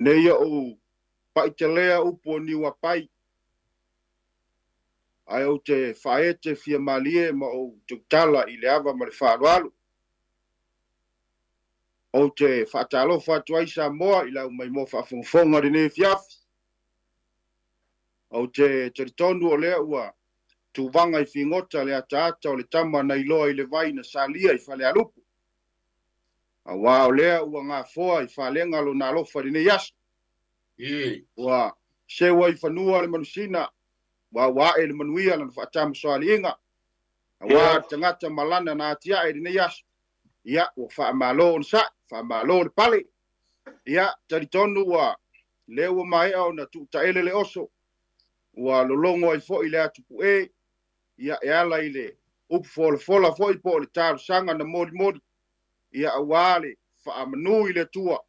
Nei o paitelea upo ni wapai. Ai o te whaete fia malie ma o tuktala I le ava ma le whaarualu. O te whaatalo whaatuai Samoa I lau mai mo whaafonga rene fiafi. O te teritonu o lea ua tuvanga I whingota le ataata o le tama na iloa I le vai na salia I whale alupu. A wā o lea ua ngā foa I whalenga lo nā lofa rene yasu. Ua sewa I whanua le manusina. Wa le manuia na whaatama soali inga. A wā tangata malana na atia e rene yasu. Ia, ua Faasamoa on sa, Faasamoa le pale. Ia, taritonu ua le ua mai au na tuutaele le oso. Ua lolongo ai fo I le atupu e. Ia, e ala I le upu fola fo I po le taru sanga na mori. Ia, a wale whaamanu I le tua.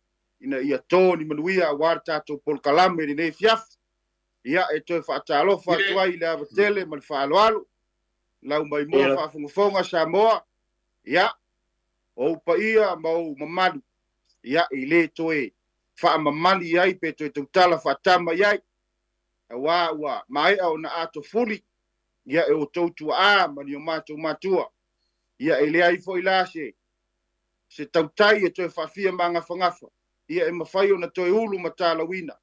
Ina ia tōni manuia a wale tātou polkalame ni ne fiafi. Ia, e toi whaatalo whaatua I le avatele ma le whaaloalo. Lau mai mua whaafonga Samoa. Ia, o pa ia mau mamadu. Ia, I le toi whaamamali iai pe toi tautala whaatama iai. A wā mai au na ato fuli. Ia, e o tautua a mani o matua. Ia, e le ai fo I la se tautai e toi whawhia manga whangafa. Ia, e mawhai o na toi ulu matala wina.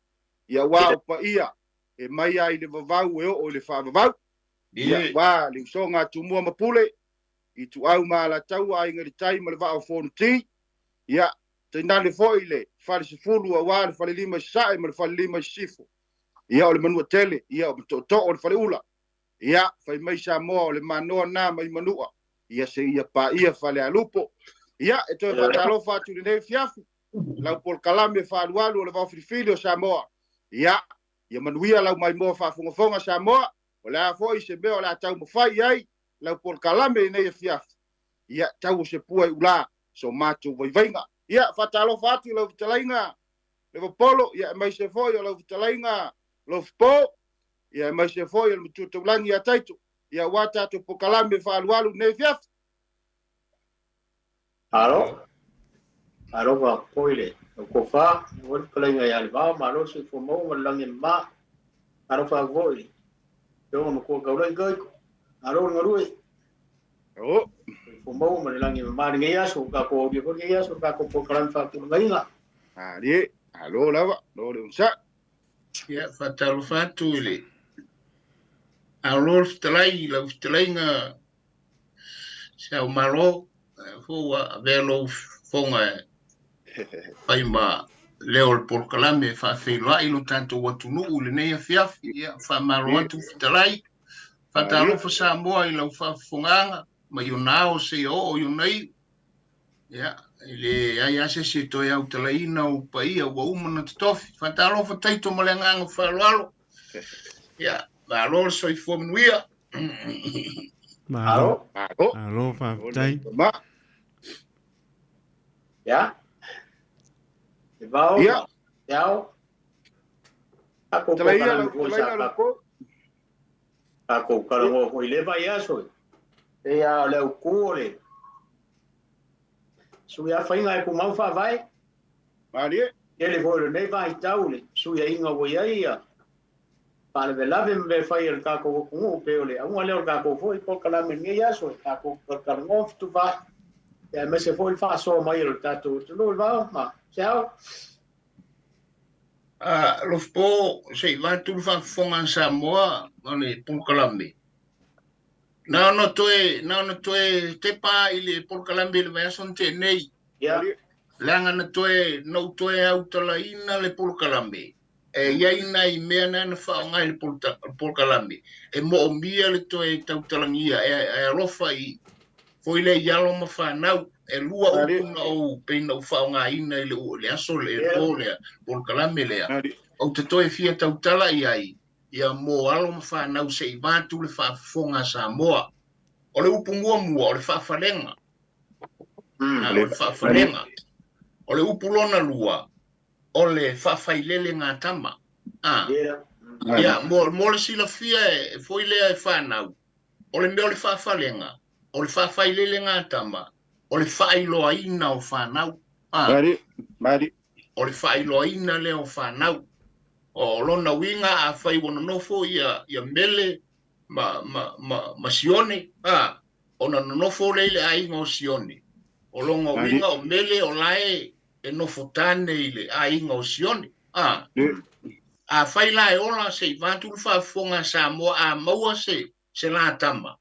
Ia, wā o pa ia. E mai ai le vavau e o le whaavavau. Ia, wā, le uso ngā tumua mapule. I tu au maa la tau ai ngari tai ma le Vaofilifili ti. Ia, te nane fo I le wharisifulu a wā le whalilima sae ma le whalilima sifu. Ia, o le manua tele. Ia, o le toto o le Faliuga. Ia, whai mai Samoa o le manoa nā mai manua. Ia, se ia pa ia whale alupo. Ia, e toi whatalo whatu le nei fiafu. Lau pol kalame whaalualu o le Vaofilifili o Samoa. Ia, ia manuia lau mai mua whaafonga Samoa. O le a foi se mea o le a tau mawhai ai. Lau pol kalame nei fiafu. Ia, tau se pua I ula. So matu vaivainga. Ia, whatalo whatu lau vitalainga. Levaopolo, ia, mai se foi o lau vitalainga. Lofipo. Ia, mai se foi o le mututaulangi a taitu. Ia, wata to pol kalame whaalualu nei fiafu. Alo va poile ko fa wol plenga ya va malo se fo mo langi ma alo fa voi yo mo ko ka lai kai alo ngarui fo mo langi ma ngi ya so ka ko bi ko ya so ka ko kalan fa ku ngai la ali alo lava lo le sa ya fatal fatule alo stelai la stelinga Seao'omālō fo velo fonga pai ma leo le polkalame Peilua ilo tanto watunu le nei fiafi ia Faasamoa atu fitalai fatalo fa Samoa ilo fa fonganga ma yonao Seao'omālō yonai ia ile ai ase to ia utalaina o pai o uma tofi fatalo fa taito malanga Faasamoa ia malo so fo mnuia alo fa tai ya Vao, yao. Ako kalango ko ileva yaso. E ya le ukore. Su ya fainga ko mau fa vai. Mari. Ele foi le vai taule. Su ya inga wo ya. Para velave me fai el kako ko peole. Un le ka ko foi ko kala me yaso. Kako kalango tu va. Ja, me se foi Faasamoa il tato. Tu lo va ma. Ciao. Lofipo sei vai tu fa fonga Samoa ole polkalame. No toe te pa ile polkalame le version te nei. Ja. Langa na toe no toe autalaina le polkalame. E ia ina I mea na fa nga le polkalame. E mo mia le toe tautalangia e alofa I foi le yalo ma fa nau e lua o peina o fa nga ina le aso le ole polkalame le o te toe fia tautala ai ia mo alo ma fa nau se vatu le fa fonga Samoa o le upu mua o le fa falenga le fa falenga o le upu lona lua o le fa failele nga tama ia mo le sila fia foi le fa nau o le me o le fa falenga o le whawhailele ngā tama, o le whailoa ina o whanau. Mari. o le whailoaina le o whanau. O lona winga a whai wana nofo ia mele ma sione. Ona nofo leile a inga o sione. O longa winga o mele o lae e nofo tane ile a inga o sione. A whai lae ola se i vātulu whaafonga Samoa a maua se la tama.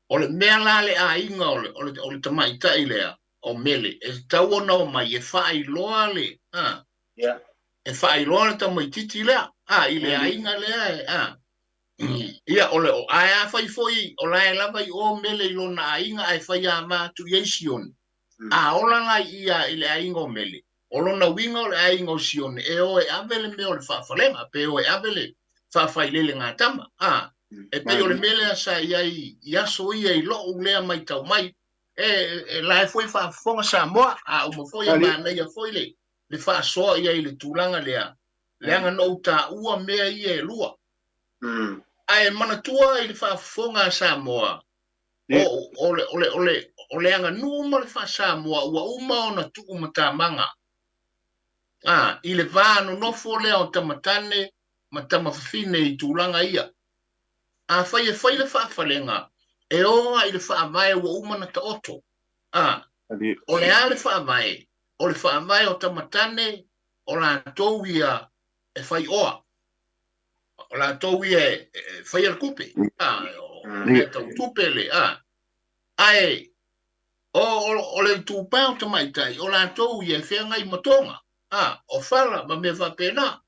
O le mea lale a inga o le tamaita ilea o mele. E tau ona o mai e whailoa le. E whailoa le tamaititi lea. Ile a inga lea ia ole o aia whai foi o lae lava i o mele i lona a inga ai whai a mātu i sion. Ola lai ia ile a inga o mele. O lona winga o le a inga o sion. E o e avele me o le whaafalenga. Pe o e avele whaafailele ngā tama. E pe o le mele a sa i aso ia i lo ulea mai tau mai. E lae foi whaafonga Samoa. O mo foi a mana ia foi le. Le whaasoa ia i le tūlanga lea. Leanga no ta ua mea ia e lua. Ai manatua i le whaafonga Samoa. O leanga numa le wha Samoa ua uma o na tuku matamanga. I le vāno nofo lea o tamatane ma tamawhine i tūlanga ia. Whai le whaafalenga. E oa i le whaavae ua uma na ta oto. O le a le whaavae. O le whaavae o tamatane o la tau ia e whai oa. O la tau ia e whai al kupe. O tau tupe le. Ai, o le tūpā o tamaitai, o la tau ia e whenga i matonga. O whala, ma me whapena.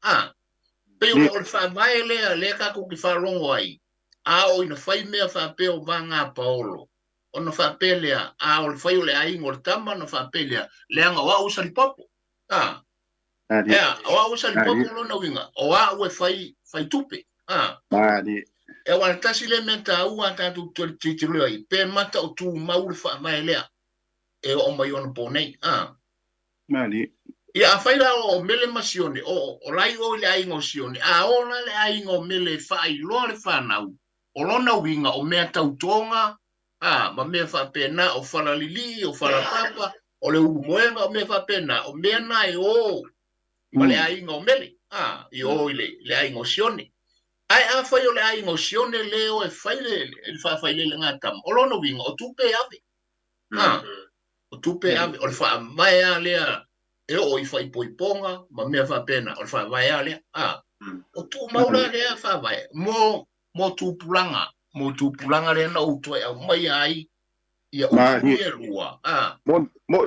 Pei o le whaavae lea, lea kako ki whalongo ai. O ina whai mea whapeo vanga paolo. O na whapea lea, o le whai o le aingo o le tama, na whapea lea, leanga wa usa li popo. O usa li popo lo na winga. O ue whai tupe. E wana tasi le menta ua tatu titilu ai. Pe mata o tu maule whaavae lea. E o mai ona ponei. Ia whaira o mele masione. O lai o le aingo o sione. Ona le aingo mele whai loa le whanau. O lona winga o mea tautonga. Ma mea whapena o whalalili, o whalapapa. O le umoenga o mea whapena. O mea nai o. Ma le aingo o mele. I o le aingo o sione. Ai whai o le aingo o sione leo e whaile le ngātam. O lona winga o tupe ave. O tupe ave. O le whaamaya lea. E o i whai poiponga. Ma mea whapena. O le whaamaya lea. O tu maula lea whaamaya. Mo tūpulanga. Mo tūpulanga lea na utoe au mai ai. Ia upu e rua.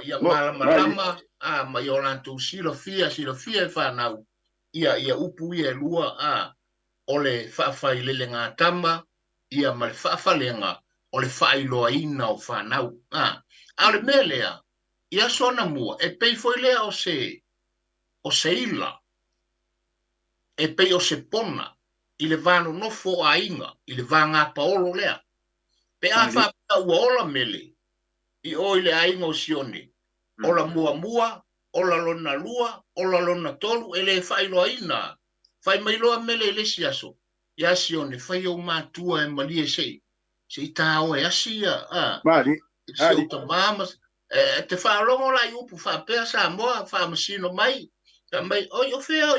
Ia malamalama. Mai o lantou silofia e whanau. Ia upu e rua. O le whaafailele ngā tama. Ia ma le whaafalenga. O le whailoaina o whanau. A le mea lea. Ia sona mua. E pei foi lea o se ila. E pei o se pona. I le vāno nofo a inga, i le vāngā paolo lea. Pe a whapea ua ola mele, i o i le a inga o sione. Ola mua, ola lona lua, ola lona tolu, e le whailoa ina. Whai mailoa mele le siaso. Ia sione, whai au mātua e malie sei. Se i tāo e asia. Se o ta māmas. Te whaalongo la i upu whapea Samoa, whaamasino mai. Mai, o whea,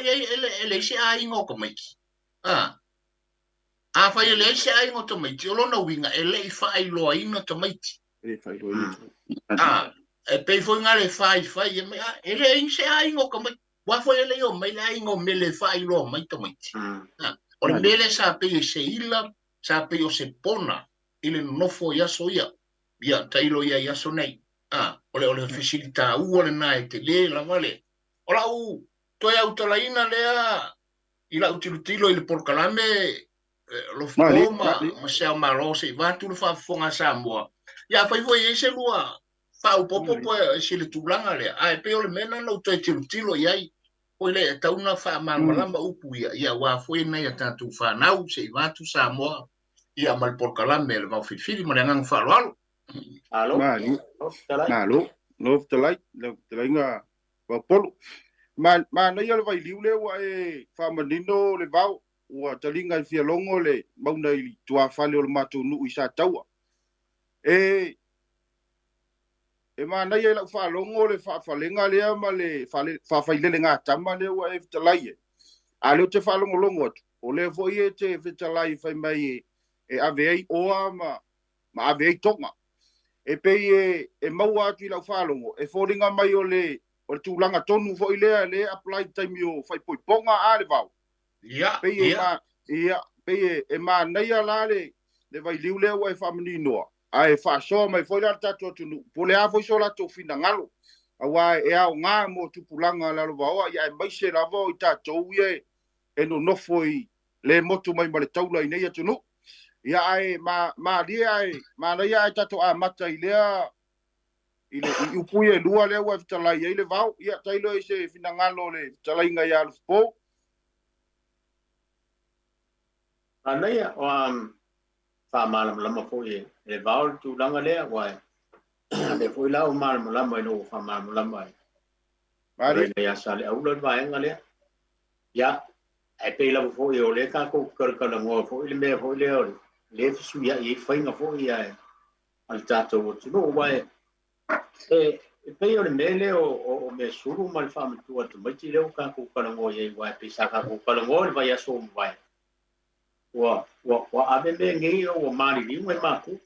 ele se a inga o kamaiki. Whai ele se ai ngā tamaiti, o lona winga, ele i whai loa ina tamaiti. E pei foi ngā le whai, ele i se ai ngā kamaiti. Wafo ele o mai le ai ngā mele whai loa mai tamaiti. O le mele sa pei se ila, sa pei o se pona, ile nofo iaso ia. Ia, tailo ia iaso nei. O le fisilita ua le nā e te le, la vale. O la toi au talaina lea, i la utilutilo i le porkalame Lofipo ma Seao'omālō se vātu le whaafonga Samoa. Ia whai voi e se lua whau popo se le tūlanga lea. Ai peo le mena nau toi tilo iai. Hoi le tauna whaamalmalama upu ia. Ia wāfoi nei a tātou whanau se vātu Samoa. Ia mal porkalame le Vaofilifili ma le ngang whaaloalo. Alo. Lof talai ngā Vaopolo. Ma nei ale vai liu leo e whamanino le vau ua talinga i whialongo le mauna i tua whale o le mātou nuu i sa taua. e mana ia la fa longo le fa falenga le ma le fa faile nga tama le wa e talai a le te fa longo longo o le fo ie te talai fa mai e ave o ma ave tonga e pe e maua atu la fa longo e foringa mai o le tulanga tonu fo ile le apply time yo fa ponga a le vau ia pe ma ia pe e ma nei ala le vai liu le wa fa mani no ai fa so mai foi la tatu tu po le a foi so la to fina ngalo awa e a nga mo tu pulanga la lo va ia mai se la vo ta to ye e no foi le motu mai le taula i nei atu no ia ai ma dia ai ma nei ai tatu a mata ile ile upuye lua le wa tala ia le vau ia tailo se fina ngalo le tala inga ia Lofipo anaya fa malam lama foi le vau tu langa le wa le foi la malam lama no fa malam lama mari ya sale au le va en ale ya ai Peilua foi o le ka ko kar ngo foi le me foi le su ya i fainga foi ya al tato tu no wa e pei o le mele o me suru mal fam tu atu mai ti le ka ko kar ngo ye wa pe sa ka ko kar ngo le va ya so vai wa ave me ngi o mari ni me maku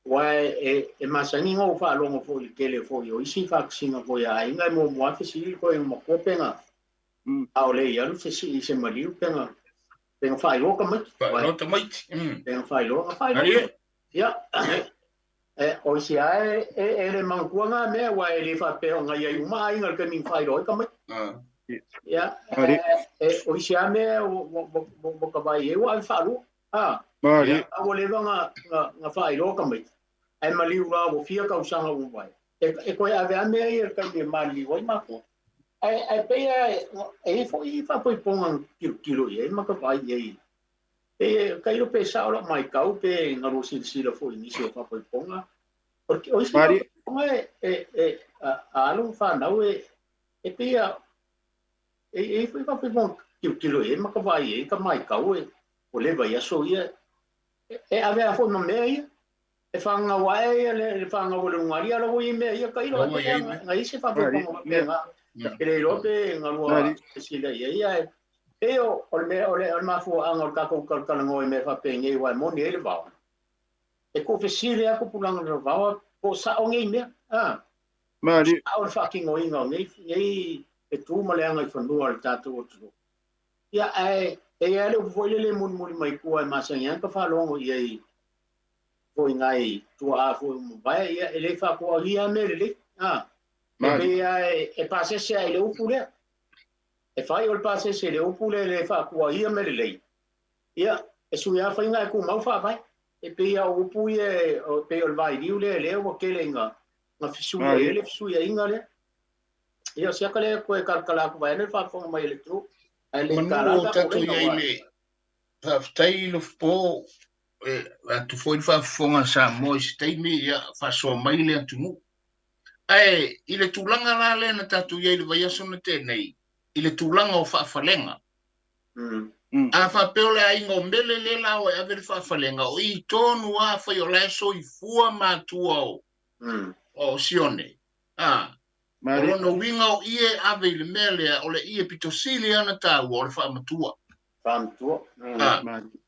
wa e masangi ngo fa longo fo i kele fo yo isi fa singa fo ya inga mo fa si ko mo ko penga a ole ya lu se se maliu penga fa ilo ka mai no te mai penga fa ilo ya o si ai le mankuanga me wa le fa pe nga ya uma inga ka min fa ilo ka mai ya o si ame o ka vai e wa fa lu mari a ole nga fa ilo ka mai ai maliu la o fia ka usanga o vai e ko ave ame e ka me mali o mako ai pe e fa ponga kilo e ma ka vai e ka ilo pe sa la mai ka pe nga ro sila fo ni se fa ponga porque o si ponga a lo fa na e pe e foi fa ponga kilo e ma ka vai e ka mai ka o le vai aso ia e ave a fo no me e fa nga wai le fa nga o le ngaria lo i me ia ka ilo nga ise fa ponga pe nga ele rope ngalua sila ia e o le mafu angol ka ko kala ngoi me fa pengi wa mo ni ele va e ko fesile ko pulanga le va po sa o ngi me mari au fucking oi ngi e tu male anga fondu al tatu tu ia e ele foi le mun mai ko ma sanya ka fa longo ia foi ngai tu a foi vai ia ele fa ko ia me le e passe se ai le upule e fai o passe se le upule le fa ku ia me le ia e su ia fa inga ku mau fa vai e pe ia upuie o pe o vai diu le o ke le nga na fisu le fisu ia inga le ia se ka le ko e kalkala ku vai le fa fo mai le tu ai le kala ka to ia le fa tai Lofipo e tu foi fa fonga Samoa stai mi ia fa so mai le tu ai ile tulanga la le na tatu ye le vai aso na te nei ile tulanga o fa falenga a fa peole ai ngombele le la o ave fa falenga o I tonu a fa yo la so I fua matua o sione ma no winga o ie ave le mele o le ie pitosili ana ta o le fa matua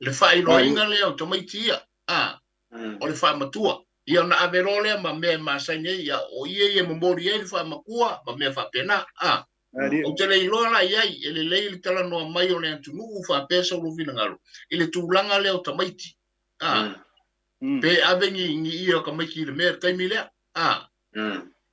le fa ilo inga le o tomaitia o le fa matua ia na averole ma me masanya ia o ie mo mori e fa makua ma me fa pena o tele ilo la ia ele le tala no mai o le tunu fa pesa o vina ngalo ile tulanga le o tamaiti pe avengi ni ia ka mai ki le mer kai mile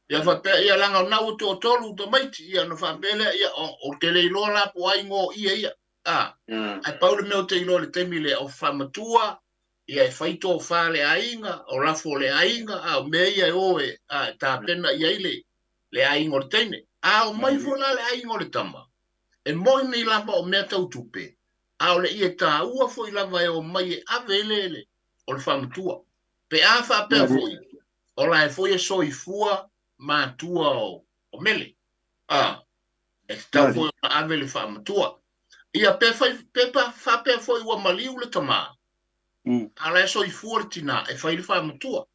ia fa pe ia langa na o tolu tamaiti ia no fa pele ia o tele ilo la po ai ngo ia ai paulo me o te ilo le temile o fa matua ia e faito fale ainga o lafo le ainga me ia oe ta pena ia ile le ainga o tene o mai fona le ainga o le tama e moi nei lamba o mea tautupe o le ia ta ua foi lava e o mai e avelele o le whamatua pe a wha pea foi o la e foi e soi fua matua o mele e tau foi o avele whamatua ia pepa wha pea foi ua maliu le tama ala e soi fuortina e whai le whamatua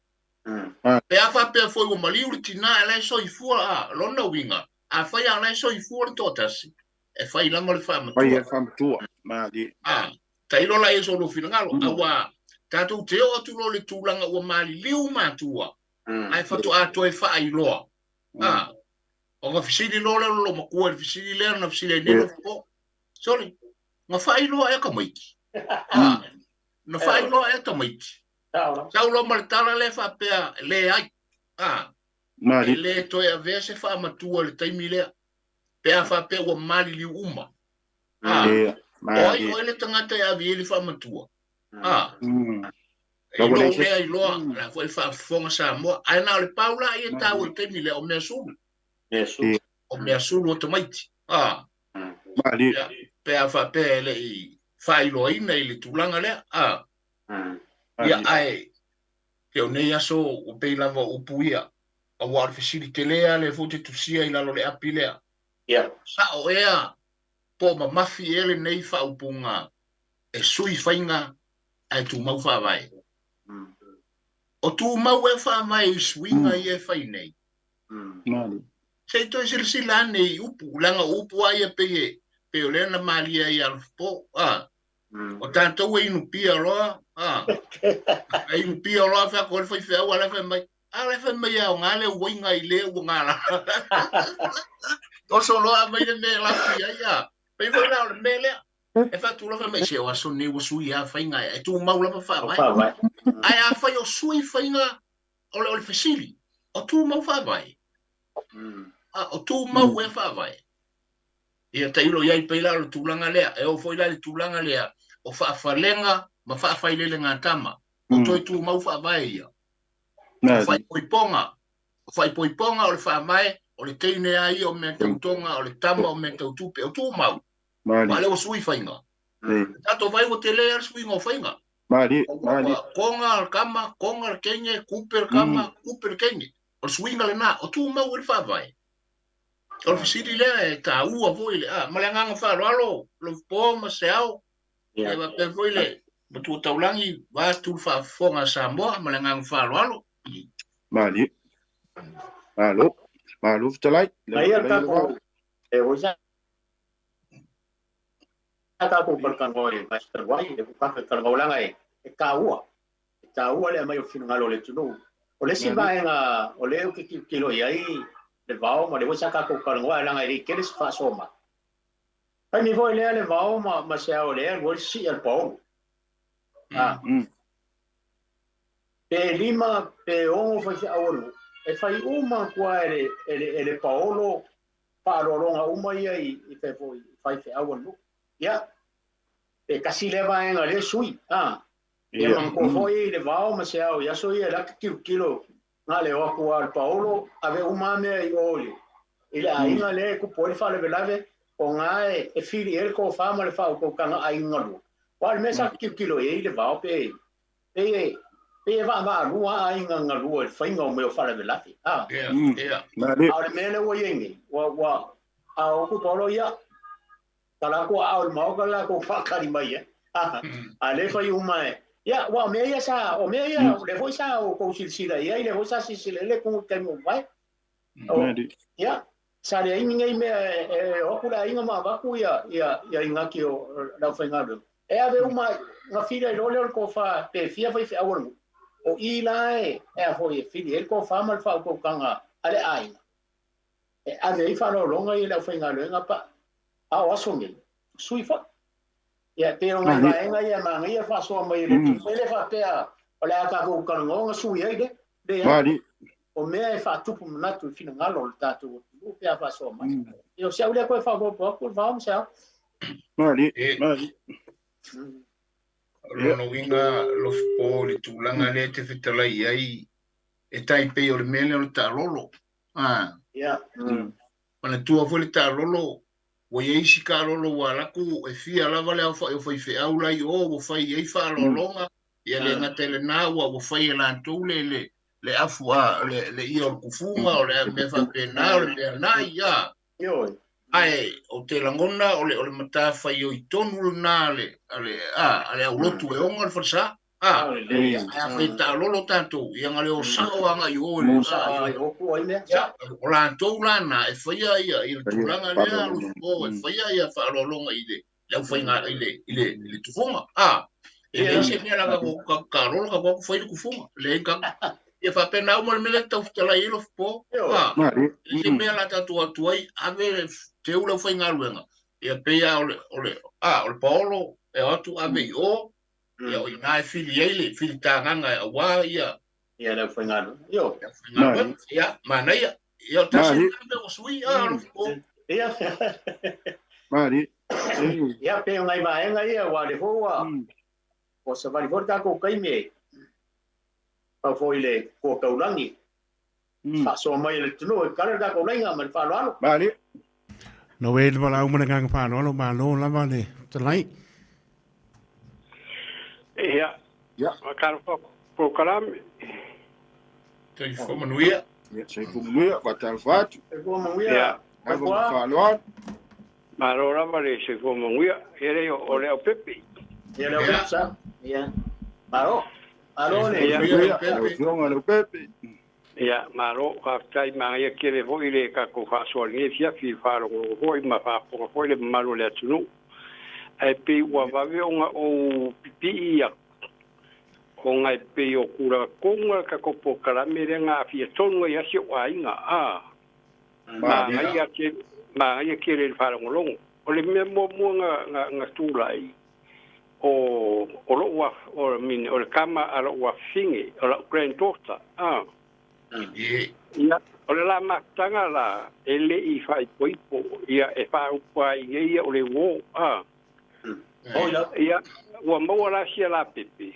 Pe a fa pe foi o maliu le tina ele so I fua lona winga. A fai ala so I fua totasi. E fai la mo le fa Mai e matua. whamtua. Mali. Tailo la e so lo finangalo. Awa tatou te o atu lo le tūlanga ua mali liu matua. Ai fatu ato e fa iloa. O nga fisiri lo le lo makua le fisiri le na fisiri ne Lofipo. Sorry. Nga fa iloa e ka maiki. Na fa iloa e ka maiki. Tau lo maritala le fa pea le ai. Mali. Le to e vese fa matua le taimi lea. Pea fa pea ua mali liu uma. Oi le tangata e avi le fa matua. Ilo lea iloa la foi fa fonga Samoa. Ai na le paula e tau le taimi lea o mea sulu. O mea sulu o tamaiti. Mali. Pea fa pea le I fa iloina I le tulanga lea. Ia ai ke o nei aso o peilava o puia a war facility lea le fote tusia I lalo le api lea. Sa o ea po ma mafi ele nei fa upunga e sui fainga ai tu mau fa vai. O tu mau e fa mai swinga I e fai nei. Se to sila nei upu langa upu ai e pe o lena malia I alfo o tanto e inu pia roa e inu pia roa fa ko foi fe wala fe mai ala fe mai o ngale winga I le o ngala o solo a mai me la fia ya pe foi la mele e fa tu lo fe mai se o aso ne o sui a fainga e tu mau la fa vai ai a fa o sui fainga o le fasili o tu mau fa vai o tu mau e fa vai ia tailo ia I peila o tulanga lea e o foi la le tulanga lea o faafalenga ma faafailela ngatama o toi tu mau faavae ia o faipoiponga o le faamae o le teine ai o mea tautonga o le tama o mea tautupe o tu mau ma le o sui fainga tato vai o te lea suinga o fainga konga al kama konga al kenye kuper kama kuper kenye o suinga le na o tu mau le faavae o fisiri lea e ta ua voi le ma le nganga wharoalo Lofipo ma Seao'omālō e va pe foile tu taulangi va tu fa fonga Samoa ma le ngang wharoalo Mali. Malo fitalai. Ai al kako e osa kako perkangoi master wai e ka karngolanga e kaua le mai o finngalo le tunu o le sivaenga o le ki kilo ai le vao ma le osa kako karngoi langa I keles Faasamoa ai mi voi le vao ma Seao'omālō le wo si al pau pe lima pe ongo fa aulu e fai uma kwa ele paolo pa rolonga uma ia I fe foi fai fe aulu ya e kasi le va en ale sui e man ko foi le vao ma Seao'omālō ya so ia la kilo na le o kwa al paolo ave uma me I oli ile ainga le ku poi fa le velave o ngae e fili el ko fa ma le fa ko kanga ainga lu wal mesa kilo e le vao pe va rua ainga ngalu e fainga o me o fa le velave ale mele o yengi wa a ku tolo ya kala ko a mo kala ko fa kali mai ale fa uma ya wa me ya sa o me ya le foi sa o ko silsila ya le foi sa silsila le ko ke mo vai ya sa le inga me o kula inga ma va ku ya inga ki o la fainga do e ave uma nga fila I le ko fa pe fia foi fe awon o ilae e foi fili el ko fa mal fa ko kanga ale ai e ave fa no longa I la fainga do nga pa a o songi sui fa ya te nga nga ya ma nga fa so mai le fa pe o le ka ko kanga nga sui ai de ya o me fa tupu natu fina ngalo tatu o pe fa so mai io se ule ko fa ko vamos já Mali. Lono winga Lofipo le tulanga le te fitalai ai e tai pe o le mele o le tarolo Pana tua foi le tarolo o ye si karolo wala ku e fia lava le o foi fe aula I o fai ai fa lolonga ia le ngatele na o fai la tule le afua le io kufunga o le me fa pena o le na ia ai o te langona o le mata fai o I tonu na ale au lotu e onga fa sa Ai fai ta lolo tanto yang ale o Samoa nga yo le o ku ai me o la to lana e fai ia il tulanga le Lofipo e fai ia fa lolonga ile le fai nga ile tufunga ele se me la ka lolo ka ko fai ku funga le ka e fa pena o me le tau tala i Lofipo se me la tatu ai ave te ula fai nga luenga e pe ia ole Paolo e atu ave o ia o ina fili tanganga wa ia le foi ngano yo ia mana ia tasu o sui Lofipo ia Mari ia pe ngai ba ngai ia wa le hoa o se vai vor ka ko kai me pa foi le ko kaulangi Faasamoa le tunu ka le ka ko lenga man fa lo Mari no we le bala umana gang pa no lo ma lo la vale tonight Ja, makar po kalam. Te fo manuia. Ya sei ku muia wa tal fat. ko muia Ai ko fa lo. Ma lo la vale se ko muia, ele o le o pepe. ia le sa ia maro ne Ya lo pepe. Ya, ma lo ka tai ma ia kere vo ile ka ko fa so ni fia fi fa lo ho ma fa ko le malo le tunu. Ai pe wa va ve o pipi ia ko ngai pe o kura konga ka ko po kala mere nga fi tonu ia si wa inga ma ia ke le fa ngolong o le me mo nga tulai o lo wa o min o le kama ala wa fingi o la granddaughter ia o le la matanga la ele I fai poipo ia e fa upa ia o le wo ia wa mo la sia la pepe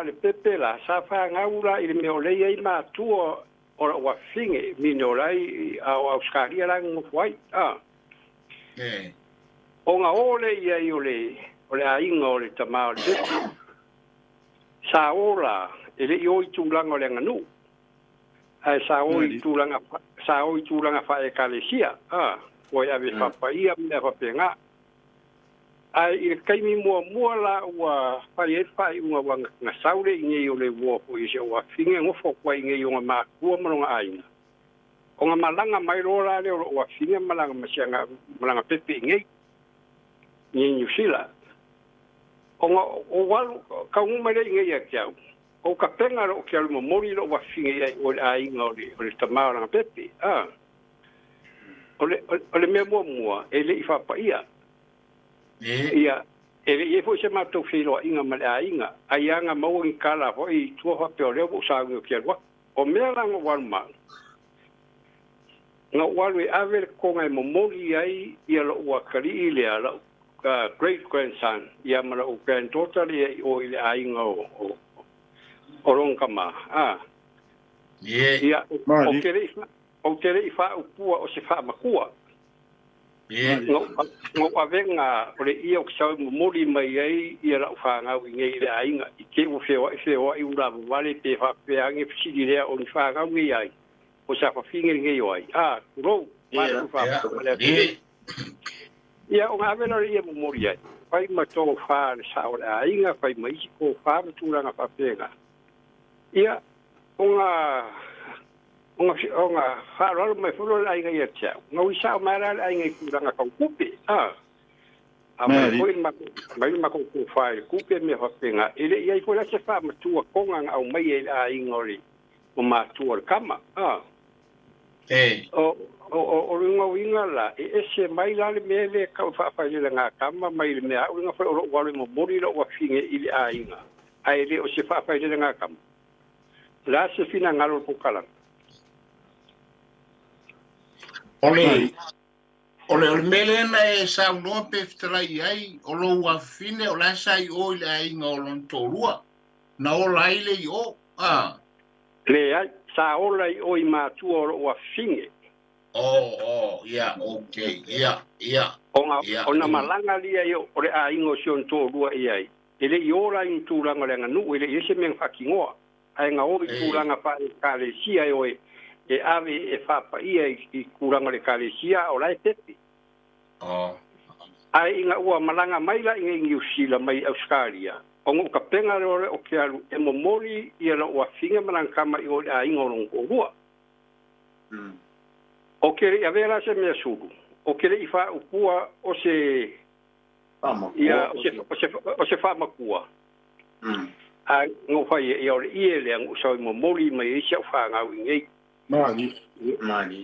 le pepe la sa fa ngaula I me o le ia ma tu o wa finge minolai au skaria la ngo fai o nga ole ia I ole ainga ole tamao le sa ola ele I tulanga le nganu ai sa tulanga fa e kalesia o ia ve fa ia me fa penga ai I kaimi mua la ua fai unga wanga saure inge o le ua po I se ua finge ngofo kwa inge I unga makua malonga aina. O nga malanga mai rola le ua finge malanga masianga malanga pepe inge New Zealand. O nga o walu ka umare inge ia kiau. O ka penga ro kia luma mori ro ua finge ia o le ainga o le tamao langa pepe. O le mea mua ele I whapa ia. Ia ele foi se matou filo inga male ainga aianga mau in kala foi tua fa peore o sa ngo kielwa o mela ngo walma ngo walwe aver ko ngai momoli ai ia lo wa kali ile ala great grandson ia mala o granddaughter o ile ainga o ronkama ia o tere ifa o pua o se fa makua ngo avenga ole ia o sa mori mai ai ia la fa nga winge ile ainga I ke o feo I ula vale pe fa pe ange fisi le o fa nga wi ai o sa fa finger nge ai ro ma fa ia o nga vela ia mori ai pai ma to fa sa o ainga pai mai ko fa tu nga fa pega ia Onga farol mai fulo ai ga ia no isa mara ai ngai kuranga ka kupe mai ma ko fai kupe me hopenga ile ia ko la se fa ma tu konga au mai ai ngori o ma tu kama o ringa winga la se mai la me le ka fa fa le nga kama mai le me au nga fa o wale mo mori lo wa finge ile ai nga ai le o se fa fa le nga kama la se fina ngalo ko kala Ole mele na e sa no pe trai ai o lo wa fine o la sai o le ai ngolon tolua na o la ile yo le ai sa o la o I ma tu o wa finge yeah okay yeah ona malanga lia yo o le ai ngo sion tolua ai ele yo la in tu langa lenga nu ele ese men fakingoa ai nga o tu langa pa kale sia yo e ave e fapa ia I kuranga le kalesia o lai pepe. Ai inga ua malanga mai la inga New Zealand mai Australia. ongo ka penga ore o ke alu e momoli ia lo wa finga manangkama i o a ingolong o rua. O ke ia vera se mea suru. O ke i fa upua o se ia o se fa makua. A ngo fa ia o ia le ang usau momoli mai i se fa ngau ngai. Mani.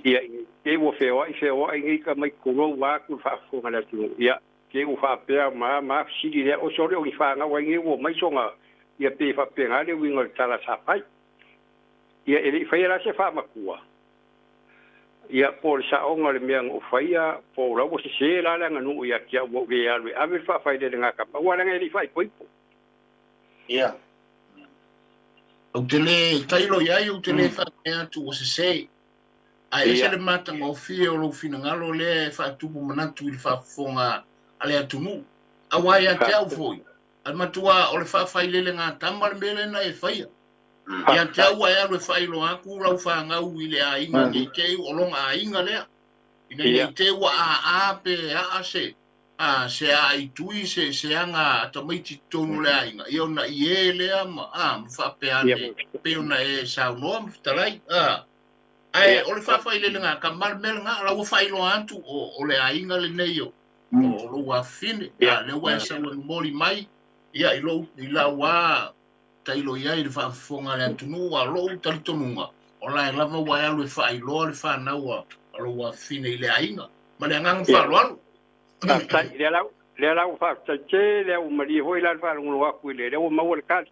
Ia ke wo feo ai ngai ka mai kuro wa ku fa fo ngala tu. Ia ke u fa pe ma sigi le o sore o i fa ngau ngai wo mai songa ia pe fa pe ngale wingo tala sa pai. Ia ele fa ia se fa makua. Ia por sa onga le mea o faia po la wo se la la nganu ia kia wo ge alu ave fa fa de nga ka pa wa nga ele fa poipo. Ia. O tele tailo ia o tele fa tu o se ai se le mata ngo fio lo fina ngalo le fa tupu manatu il fa fonga ale atunu awa ia te au foi al matua o le fa ile le nga tamal mele na e faia ia te au ia le fa ilo aku la fa nga u ile a inga ni ke o longa a inga le ina te wa a pe a se se a itui se anga tamaiti tonu le a inga io na ie le ama fa pe ane pe una e sa no talai ai o le fa ile le nga kamal mele nga la fa ilo antu o le a inga le neio o lo wa fine ya le wa sa mo moli mai ya ila wa tailo ia i fa fonga le tunu wa lo tal tununga o la lava wa ya le fa ilo le fa na wa lo wa fine ile ainga ma le ngang fa lo le la fa che le o mari ho ila fa lo wa ku le o ma wa ka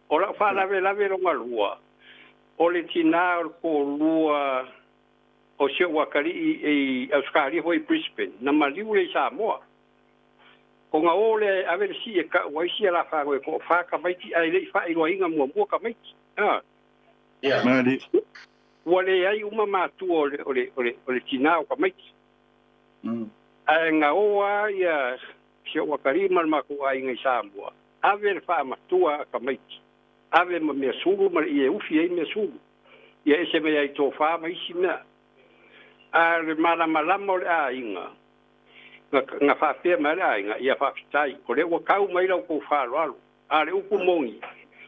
o la fa la ve lo ngalua o le tina ko lua o se wakari e Australia hoi Brisbane na maliu le Samoa o nga ole ave si e ka wai si la fa ko fa ka mai ti ai le fa i loinga mo ka mai mali wale ai uma matu ole tina ka mai ai nga oa ia se wakari mal ma ko ai ngai Samoa ave fa matua ka mai ave ma me suru ma i e ufi ai me suru ia ese me ai to fa mai sina le malama le ainga nga fa pe mala ainga ia fa tai ko le wa kau mai lo ko fa lo ale u kumongi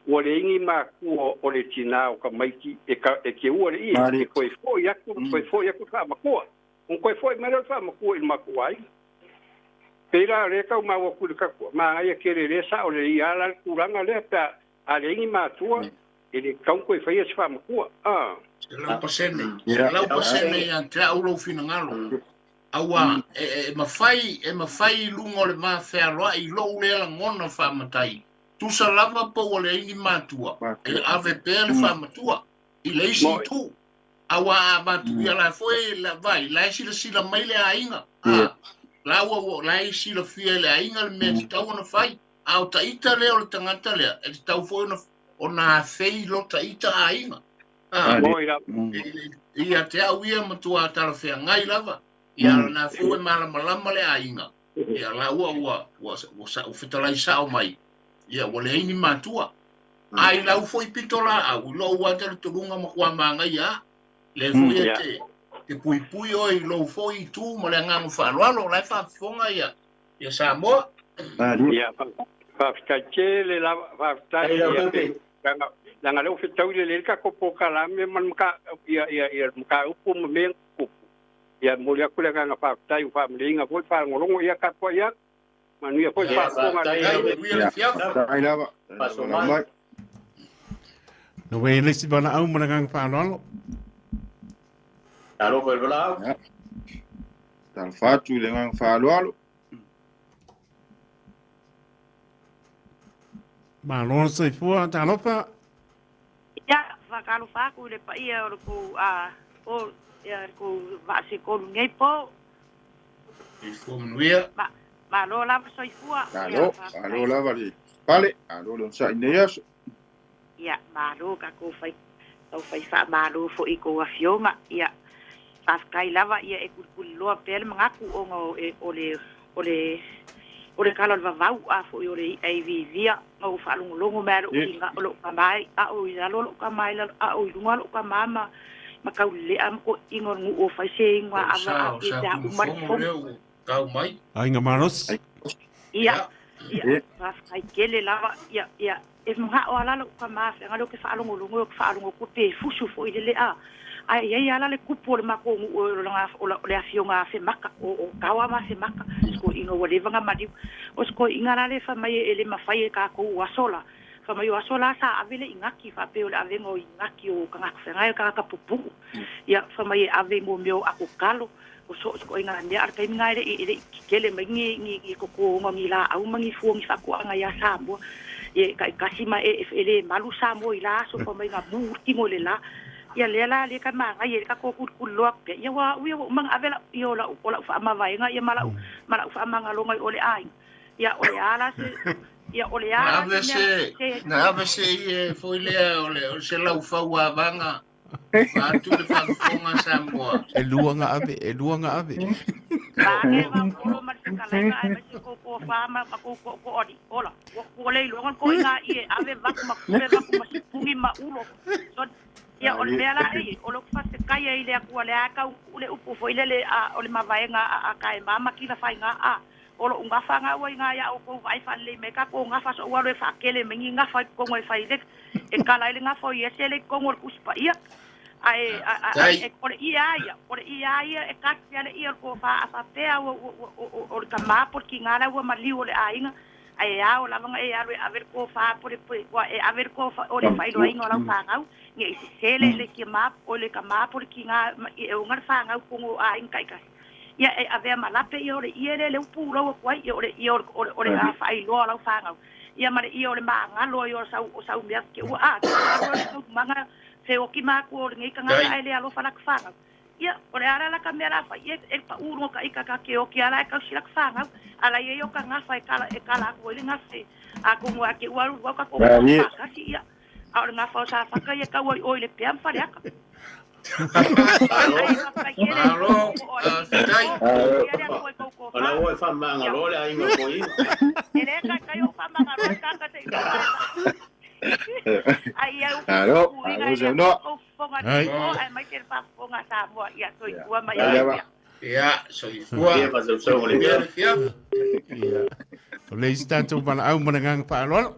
o le ingi ma ku o le tina o ka mai ki e ke u le i ko fo ya ku fa ma ko un ko fo mai lo fa ma ko il ma ko ai pera le ka ma wa ku ka ma ai ke le sa o le ia la ku ranga le pa ale ingi ma tua ele kau ko fa ia fa ma ko lau pasene ya te aulo fina ngalo awa e mawhai lungo le maa whea i lo le la ngona whamatai tu sa lava po le ingi matua e ave pēr le whamatua i le isi tu awa a matu ia la foe la vai la isi la sila mai le ainga la isi la fia le ainga le mea tau na whai au ta ita leo le tangata lea e tau foe o na fei lo ta ita ainga ia te au ia matua tala whea ngai lava ia na fue malama le ainga ia la ua whetalai sao mai ia wale ini matua ai lau foi pitola au lo ua te turunga makua manga ia le foi te pui oi lo foi tu ma le ngangu whaaloalo lai whaafonga ia Samoa ia whaafitai le la whaafitai Langa leo fitau le ka kopo kala me man ka ia ka upu me ku ia molia kule ka fa tai fa mlinga foi fa ngolongo ia ka po ia manu ia foi fa ko ai lava no we le si bana au mana gang fa lo alo ko la tal fatu le ngang fa lo ma lo se fu ta lo fa ya whakaro whaku le pa ia o ko ko vasi ko ngai po ma lo la so fua alo la vale vale alo lo sa ineas ya ma lo ka ko fai fa ma lo fo i ko afionga ya paskai lava ia e ku lo pel mangaku o le kala vavau a fo o le ai via o falungo mero inga lo kamai a o ia lo kamai la a o lunga lo kamama makaule am ko ingor ngu o fa se ngwa ava a ida umar fo kau mai ai nga manos ia ia ai kele lava ia e mga o ala ka ma fe ngalo ke faalongo longo ke faalongo ko te fusu fo ile a ai ai ala le kupo le mako o le afionga fe maka o kawa ma fe maka ko ino wale vanga madi o ko ingara le fa mai ele mafai ka ko wasola fa mai wasola sa avele ingaki fa pe o avengo ingaki o ka fe ngai ka pupu ia fa mai avengo meu akokalo o so ko ingara ne ar kai ngai ele kele mengi ngi ko ngi la au mangi fu ngi fa ko anga ya Samoa e kai kasima ele malu Samoa ila so fa mai nga murti mo le la ia lela le ka manga ia ka ko kulo pe ia wa mang avela ia la ola fa ma vai nga ia mala fa manga lo ngai ole ai ia ole ala se ia ole ala na ave se e foi le ole se la fa wa vanga va tu le fa fonga Samoa e luanga ave ba ke va polo ma se ka lai ai ma se ko fa ma ko odi ola ko le lo ko nga ia ave va ma se pungi ma ulo so ia o le ala e o lo fa se kai e le aku le aka u le upu fo ile le o le mavaenga a kai mama ki na fai nga a o lo nga fa nga wa nga ya o ko vai fa le me ka ko nga fa so wa le fa kele me nga fa ko ngoi fa ile e kala ile nga fo ye se le ko ngor kuspa ia ai o le ia e ka ya le ia ko fa fa te o le kama por ki nga la wa mali o le ainga ai o la vanga e a ver ko fa por e a ver ko o le fa ilo ingo la fa nga nge sele le ki map o le kama por ki nga e o ngar fa nga ko a in kai kai ia e ave malape i ore i le upu lo ko i ore a fa ilo la fa nga ia mare i ore ma nga lo i o sau mia ke o a manga se o ki ma ko nge ka nga ai le alo fa la fa nga ia ore ara la kamera fa ia e pa uno ka ika ka ke o ki ala ka sila fa nga ala ye yo ka nga fa e kala ko le nga se a ko mo ke wa ka ko ka si ia ahora nga fa sa fa ka ye ka o le pe am fa ya ka ala o fa manga lo le ai ngo i ele ka yo fa manga lo ka ka te ai au ai mai ke fa fonga sa mo ia so i wa mai ia so i fua ia fa so le ia o le stanto para au mananga pa lo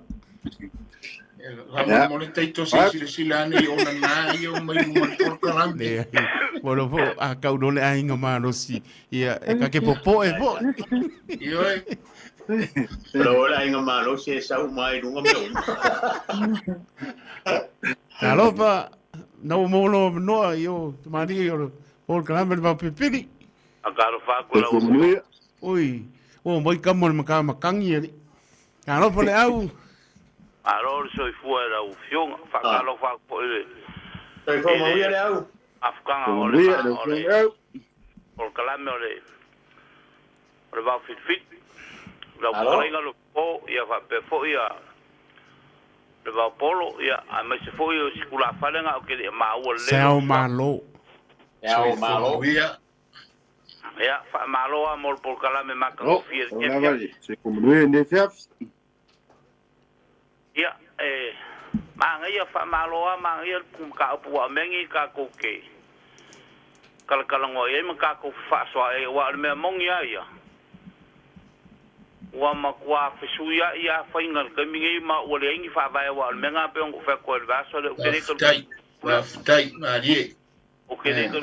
Vamos molestaito si silani ona na io mai mo por kalambe. Bueno, a kauno le ainga mano si ia e ka ke popo e po. Io pero la inga malo si sa mai dunga me. Alo pa no molo no io mari io por kalambe va pipili. A karo fa ko la Oi, o mai kamo makangi ali. Alo pa le au. Aro so i fuera o fion fa kalo fa po ile. Sai ko mo ia le au. Afkanga ole. Por kalame ole. Ole Vaofilifili. La poinga lo po ia fa pe fo ia. Levaopolo ia a me se fo ia sikula falenga o ke ma o le. Seao'omālō. ia Ia fa malo amor por kalame makalo fier ke. Se kumwe ne fiaf. Ia manga ia fa maloa manga ia kum ka pua mengi ka ko ke kala ngo ia ma ka ko fa so e wa me mongia ia wa ma kwa fisuia ia fa inga ka mingi ma o le ingi fa vai wa me nga pe ngo fa ko va so le ke ko tai marie o ke le ko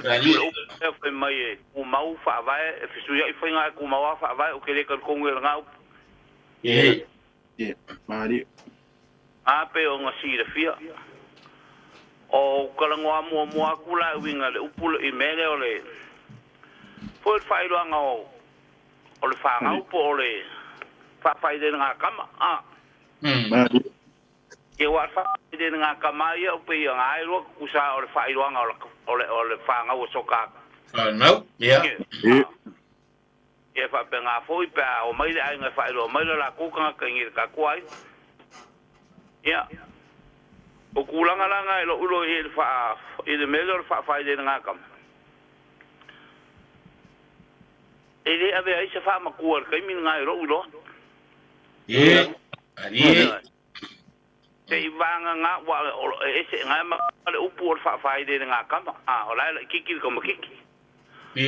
fa mai ku mau fa vai fisuia i fa inga ku mau fa vai o ke le ko nga mari ape o nga sira fia o kalangoa mua kula winga le upula i mele ole foi failo nga o le fanga upo ole fa faide nga kama mari ke wa fa faide nga kama ia upe nga ai ro kusa ole failo nga ole fanga o soka no ia e fa penga foi pa o mai ai nga failo mai la ku ka ngi ka kwai ia o kulanga langa ilo ulo e fa ile melhor fa de nga kam ele ave ai se fa ma kuar kai min nga ilo ulo ali te ivanga nga wa ese nga ma le upu fa de nga kam o la kiki ko kiki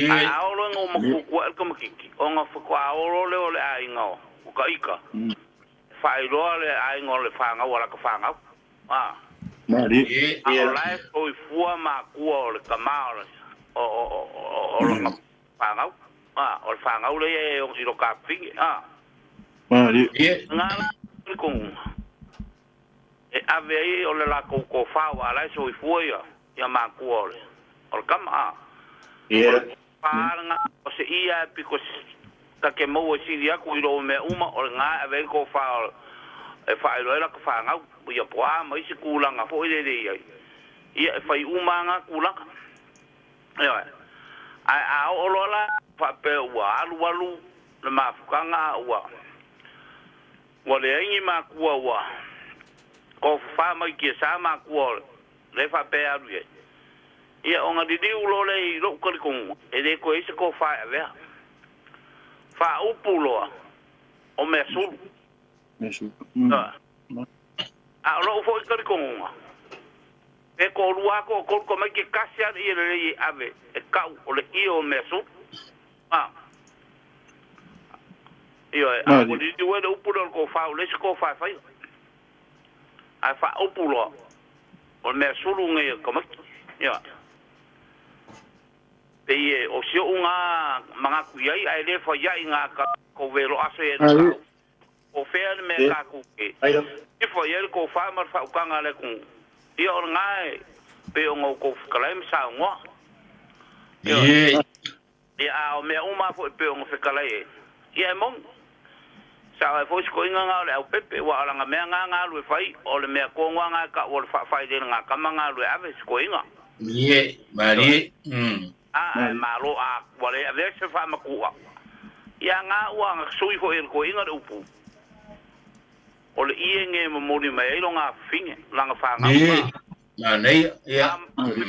a olo ngo mo ku ko kiki o nga fa ko olo le ole ai ngo ka ika whairoa le aingo le whangau ala ka whangau Mari. o lai o i fua ma kua o le kamao o le whangau o le whangau le e o i ro ka pingi Mari. ngā la kong e ave ai o le la ko whao a lai so i fua ia ma kua o le kama Pāranga o se ia piko ta ke mau siri aku i ro me uma o ngā ave ko whao e whaeroe la ka whangau ia poa mai se kulanga fo ile ia ia e whai umanga kulanga ia a o lola fa pe ua alu le mafukanga ua le ingi ma kua ua ko wha mai ki sa ma kua le fa pe alu ia o ngā didi ulo le i lo karikongu e de ko ese ko wha avea wha upuloa o mea sulu a lo fo i karikongu e ko lua ko mai ke kasi an i le i ave e kau o le i o mea sulu ia a ko didi ue le upuloa ko wha o le se ko wha whai a wha upuloa o mea sulu ngai ko mai ia Pei o sio unga mga kuyai ai le fa yai nga ka ko velo ase o fea me ka ku ke i fa yel ko fa mar fa ukanga le ku i o ngai pe o ngo ko kalaim sa ngo ia o me uma fo pe o ngo kalai ia mon sa fo ko inga nga le o pepe wa nga me nga lu fai o le me ko nga ka o fa fai de nga ka nga lu ave ko inga ye mari malo a wale ave se fa makua ia nga wa sui fo el ko inga upu o le ienge mo moni mai lo nga finge langa fa nga na nei ia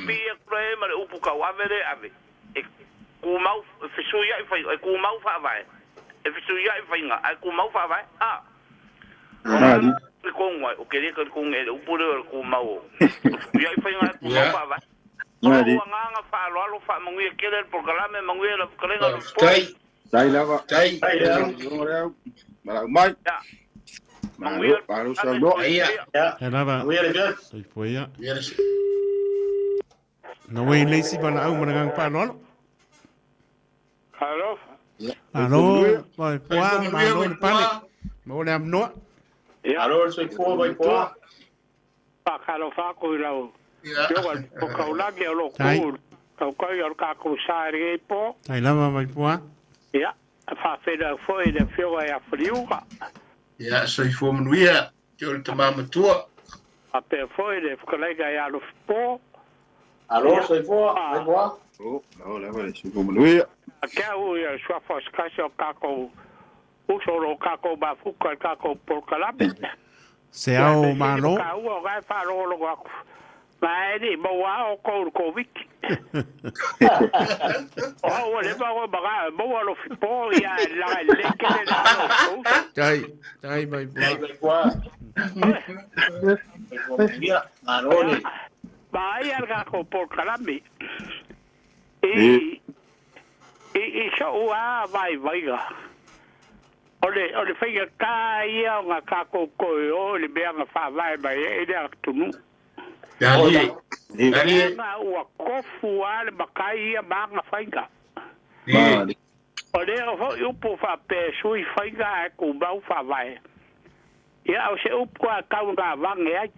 pi e pre ma le upu ka wa vere ave e ku mau fe suia e fa e ku mau fa vai e fe suia e fa nga e ku mau fa vai ko ngwa o kere ko nge upu le ku mau ia e fa nga ku mau fa vai Mari. Nga fa lo fa mangi kele el programa mangi la kalenga lo. Tai lava. Tai. Mai. Mangi para o seu no. Ia. Lava. Sai foi ia. No way lazy bana au mana pa no. Hello. Alô, vai poa, malo ni pale. Mo le amno. Alô, sai poa, vai poa. Pa kalo fa ko ilo. Yo o kaulagi o lo ku ka yo ka ku sare po ai lava mai poa ya fa feda foi de fio ya Faliuga ya so fo mnuia yo te mama tua a pe foi de colega ya Lofipo alô sai poa vai poa no leva isso como mnuia a que o ya sua fos casio ka ko o solo ka ko ba fu ka ko por calabe Seao'omālō ka o ga fa lo ko Vai ni mo wa o ko wiki. O le ba o ba mo lo fipo ya la le que le da. Tai mai poa. Maroni. Vai al ko por kalami. So wa vai ga. Ole fai ka ia nga ka ko o le be nga fa vai e da tunu. Dali. Na o kofu ale bakai ba nga fainga. Mari. Ole o po fa pe sui fainga ko ba fa vai. Ia o se o ko ka nga vange ai.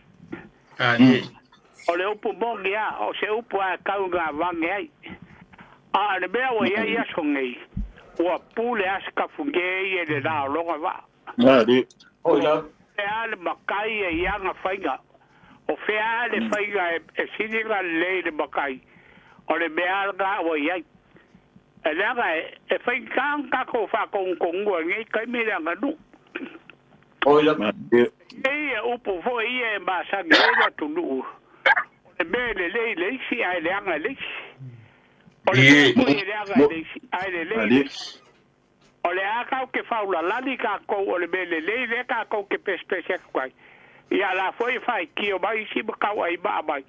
Ole o po bongia o se o po ka nga vange ai. Le be o ia songi. O pule aska funge e le da longa va. Mari. Ola. Ale bakai ia nga fainga. O fea le whaiga e sininga le le makai. O le mea nga o iai. E langa e whaikang kako whakongkongu ngai kai mea nga nu. Oila. Ei e upo fo ia e masangi e na tunu. O le mea le leisi ai le anga leisi. O le mea fo i le anga leisi ai le leisi. O le akau ke whaula lani kako o le mea le leile kako ke pespese kwai. Ia la foi fai ki o mai si ka ai ba mai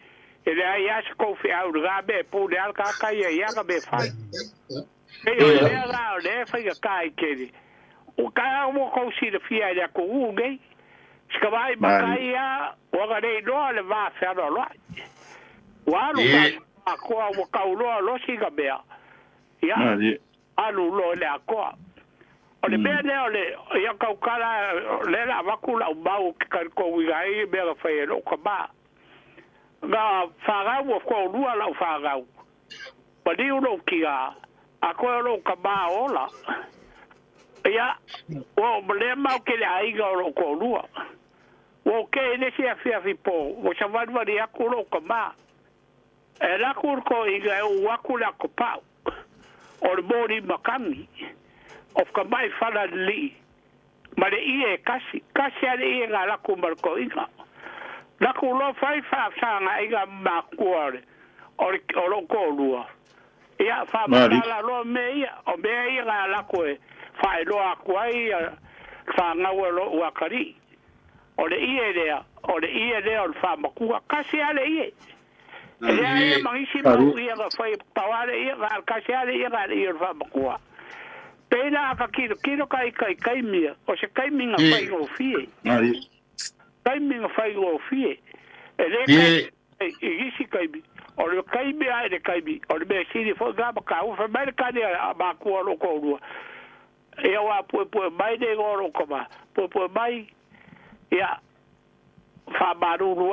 ele ai as ko fi au ga be pu de al ka ka ia ga be fai e o le ga le fai ka ai ke o ka mo ko si de fia ya ko u ngai ska vai makai ya o ga nei no le va fa no lo wa lo ka ko o ka lo si ga bea ya alu lo le ko o le bea le ya ka kala le la va ku la ba o ka ko wi ga e be ga fa lo ka ba ga fa ga o ko lu ala fa ga pa di ulo ki a ko lo ka ba ola ya o le ma ke le ai ga lo ko lu o ke ne si a fi po o sa va va dia ko lo ka ba e la ko ko i ga o wa ku la ko pa o le body makami of ka mai fala li ma le ie kasi ale ie ga la ko mar ko inga la ko lo fai fa sa nga i ga ma ko o lo ko lu ia fa la lo me ia o me ia ga la ko fa lo a ko ai fa nga lo wa kari o le ie o fa ma ku kasi ale ie ia mangisi mo ia ga fa tawale ia ga kasi ale ia ga ia fa ma ku pena ka kilo kai mia o se kai minga fai go fie kai minga fai go fie e isi kai bi o le kai bi ai le kai bi o le be si fo ga ba ka o fa mai ka ni ba ku lo ko lu e wa po mai de go lo ko ba po mai ya fa ba ru lu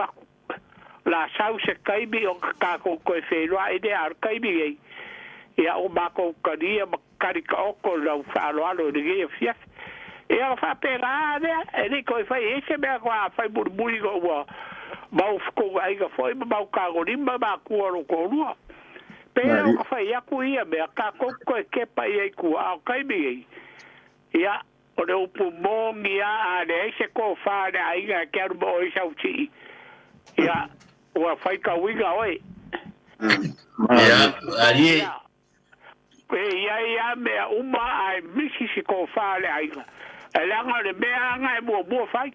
la sau se kai bi o ka ko fe lo ai de ar kai bi ya o ba ko ka dia kari ka oko la alo de ge fia e a fa pera e ni ko fa e se be kwa fa burburi go wa ba ko ai ga foi ba ka go rimba ba ku ro ko lu pero ko fa ya ku ia be ka ko ke pa ia ku a kai bi ya o de pu mo mi a de se ko fa de ai ga ke ro bo sa uchi ya o fa ka wi ga oi ya ali ia me uma ai misi si ko fale ai ela nga le me nga bo fai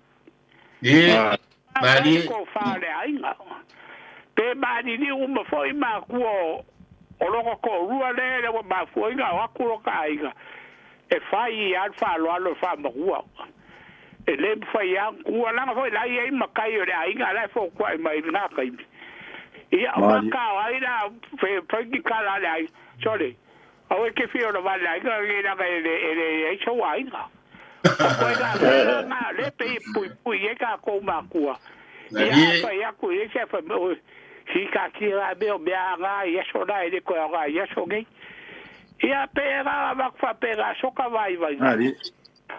ba ni ko fale ai nga pe ba ni uma foi ma ku o lo ko rua le ba foi nga wa ku ka ai nga e fai al fa lo fa ma ku e le fai ya ku la foi la ai ma kai o le ai nga la fo ku ai mai na kai ia ma ka ai la fe ki kala le ai sorry o ke fio no vale ai ga ga e cho ai ga ko ga na le pe pu e ga ko ma ku ya pa ya ku e se fa si ka ki ra be o bia ga ya so da e ko ga ya so ge ya pe ga va fa pe ga so ka vai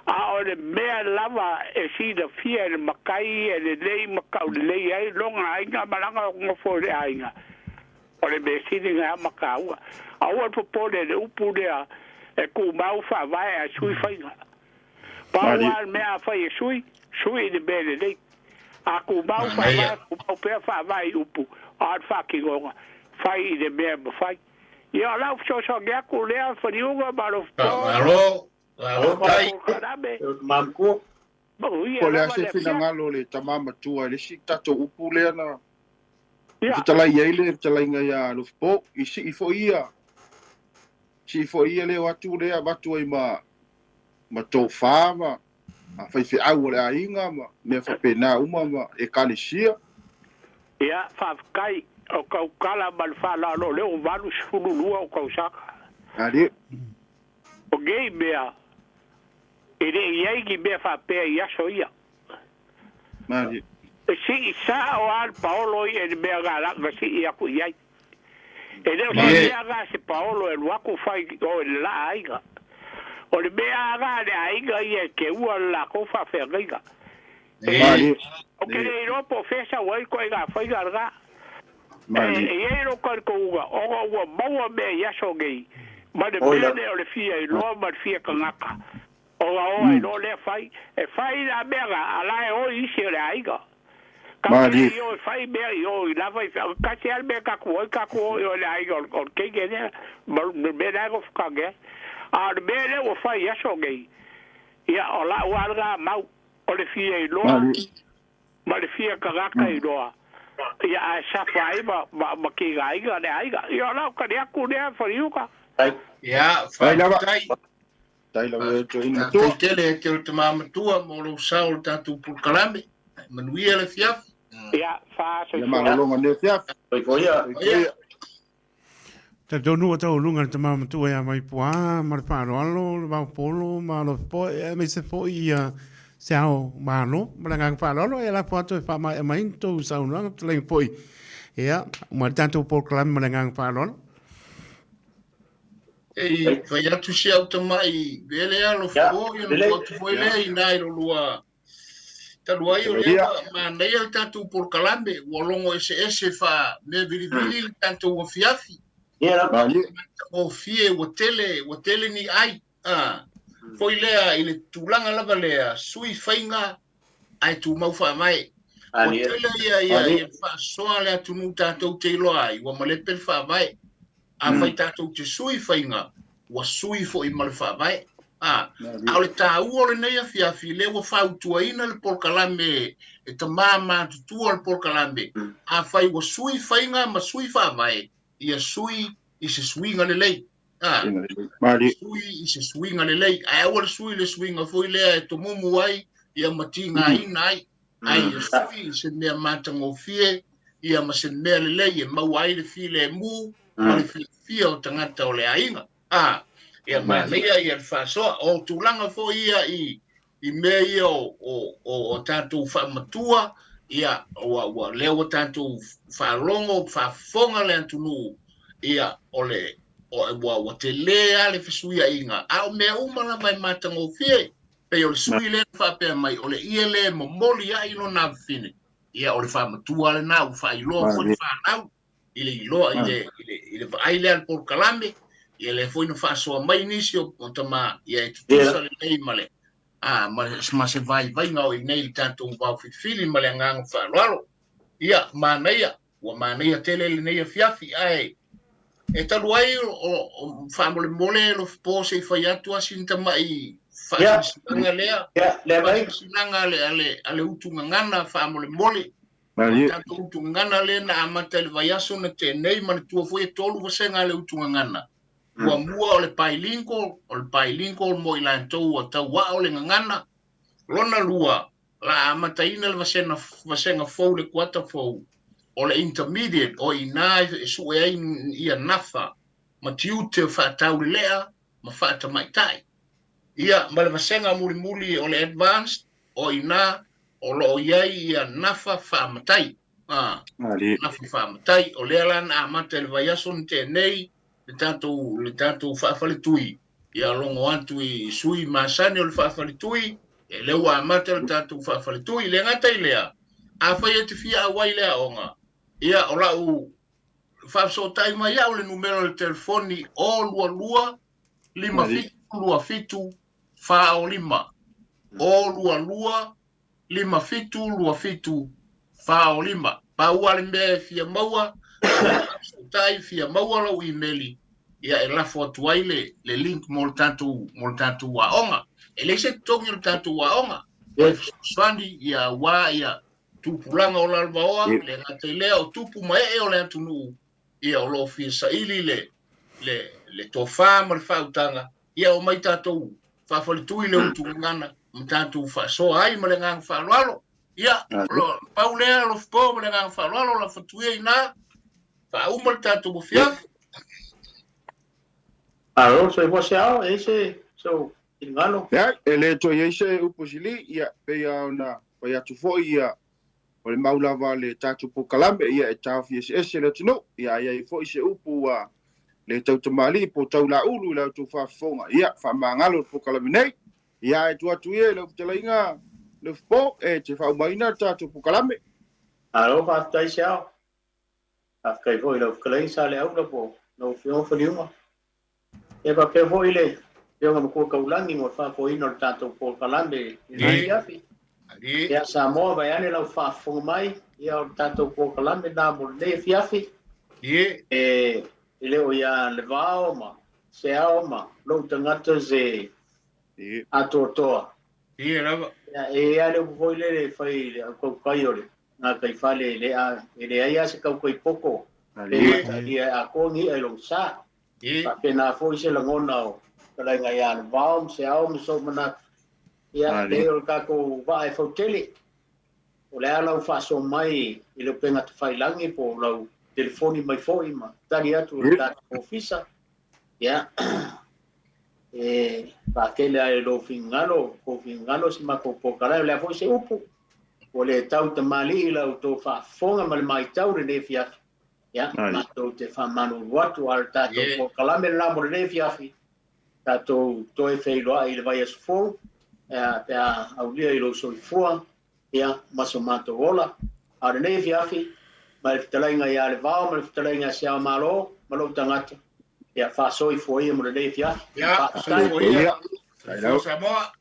a o le me lava e si da fia le makai e le lei makau le ai longa ai ga malanga ngo fo le ai ga o le be si nga makau a o po le upu le e ku mau fa vai a sui fainga pa o me a fa sui de bele le a ku mau fa vai ku pe fa vai upu a fa ki go fai de me fai ia la so ga ku le a Faliuga alo tai mamku ko le se fina ngalo le tamama tua le si tato upu le na tala ile tala nga Lofipo isi ifo ia si fo ia le watu le abatu ai ma to fama a fai fi au le ainga ma me fa pena uma ma e kalisia ia fa kai o ka kala mal fa la lo le o valu sulu lu o ka saka ali o gei bea ele ia ki be fa pe ia so ia mali si sa o al Paolo e be ga si ia ku ia ele o ia ga si Paolo e waku fai o la aiga o le be ga de aiga ia ke u la ko fa fe ga mali o ke le ro profesa o ko ga fai ga mali e ro ko uga o mo be ia so gei ma de be o le fia e lo ma fia ka ngaka o no le fai e fai la bega ala o isi le aiga mali yo fai be yo la fai ka se al be ka ko yo le aiga o ke ne be la go ka ge a be le o fai ya so ge ya o la o alga mau o le fie lo ma le fie ka ka i lo ya a sa fai ma ki ga aiga le aiga yo la ka ya ku le Faliuga ya fai Tai la we to ina Tu to. tele te mama tua mo lo saul tatu pulkalame. Manuia le fiaf. Ia, Le malolonga ne fiaf. Foi ia. Te tonu ata ulunga te mama tu e mai pua, ma le Whāroalo, le Vaofilifili, ma Lofipo, e me se fo i Seao'omālō, ma le ngang Whāroalo, e la pua to e whamai e mai tō saunanga, te lei poi. Ia, ma le tātou pōkalami ma le ngang Whāroalo. E vai atu se au tamai, vele a Lofipo, ia no atu foi le i nai lo lua. Talua i o lea, ma nei al tātou pōkalame, ua longo ese wha me vili tātou wa fiafi. Ia, O fie o tele ni ai foi lea i le tūlanga lava lea sui whainga ai tū mau wha mai o tele ia whaasoa lea tunu tātou te iloa ai wa malepe le wha mai a whai tātou te sui whainga wa sui fo i male wha mai a le tā ua le nei a fiafi le wa whautua ina le porkalame e ta māma tutua le porkalame a whai wa sui whainga ma sui wha mai ia sui i se swinga le lei. Sui i se swinga le lei. Ai awal sui le swinga foi lea e to mumu ai ia matinga ina ai. Ai sui i se mea matanga o fie ia ma se mea le lei e mau ai le fi le mu ma le fia o tangata o le ainga. Ia ma mea ia le whaasoa o tūlanga foi ia i mea ia o tātou whaamatua ia o leo o tātou whaalongo whaafonga le antunu ia ole o te lea le whasuia inga. Ao mea umana mai matango fie. Pei ole sui le whapea mai ole ia le momoli a ilo na whine. Ia ole whamatua le nau whailoa fwoi whanau. Ile iloa ile aile al porkalame. Ia le fwoi na whasoa mai nisi o tama ia e tutusa le nei male. Ma se vai ngā o i nei tātou Vaofilifili male anganga whaloalo. Ia māneia. Ua māneia tele le nei a fiafi ai. E talu ai o whamole mole lo po se whai atu asinta mai whaisinanga lea. Whaisinanga ale utunga ngana whamole mole. Tato utunga ngana le na amata le vaiaso na te nei mana tua fwoi e tolu wasenga ale utunga ngana. Ua mua o le pailinko mo i lantou o tau wa o le ngana. Lona lua la amata ina le wasenga fau le kuata fau. O le intermediate o ina e su e ia nafa ma tiu te whaatau lea ma whaata mai tai. Ia ma le masenga muli o le advanced o ina o lo iai ia nafa whaamatai. Nafa whaamatai o lea lana amata le vaiaso ni te nei le tātou whaafalitui. Ia longo atu i sui maasani o le whaafalitui e leua amata le tātou whaafalitui le ngatai lea. A whai e te fia awai lea onga. Ia o lau whaasotai mai au le numero le telefoni o lua 55 5 o lua 55 5 paua le mea fia maua whaasotai fia maua lau emaili ia e lafo atu ai le link mo le tātou waonga e leise tongi le tātou waonga swandi ia wā ia tupulanga o lalvaoa, le ngate lea o tupu mai e o le atunu ia o lo fisa ili le tofa ma le whautanga ia o mai tātou whawhalitui le utungana ma tātou whasoa ai ma le ngang whaloalo ia pau lea lo fpo ma le ngang whaloalo la whatuia ina whauma le tātou mo fiafi. Alo, so i wase ao, eise, so ingano. Ia, e le to eise uposili ia pe na pa atu foi ia o le maulava le tātou pokalame ia e tāwhi ese le tino ia i foi se upu le tautamali po tau la ulu la tu whafonga ia whamangalo pokalame nei ia e tuatu ia le utalainga le fpo e te whaumaina tātou pokalame. Alo, whaatai se ao. Afkai foi le ukalai sa le au na po no fion Faliuga. E pa pe foi le nga mkua kaulangi mo whapoina le tātou pokalame i iafi. Ia Samoa vai ane lau whaafonga mai, ia o tātou pōkalame nā mo le fiafi. E leo ia Levaopolo, Seao'omālō, lau tangata ze atoa. E ia leo kukoi le whai le kaukai ole, ngā kai whale le aia se kaukai poko. Le ia a kongi ai long sa. Pa pena fo se langona o Kalanga ia le vao Seao'omālō so mana ia le o ka ko va e foteli o le ala u fa so mai i le penga te failangi po lau telefoni mai foi ma tani atu le ta ofisa ia pa ke le Lofipo si ma ko po kala le foi se upu o le tau te mali la to fa fonga mal mai tau le fia ya ma to te fa manu watu al ta to po kala me la mo le fia fi ta to e Peilua i le vai as fo pe au dia i lo so fo ya masomato ola a le fia fi ma le talainga ya le vao ma le talainga Siāmoā ma lo tangata ya fa so i fo i mo le fia ya Samoa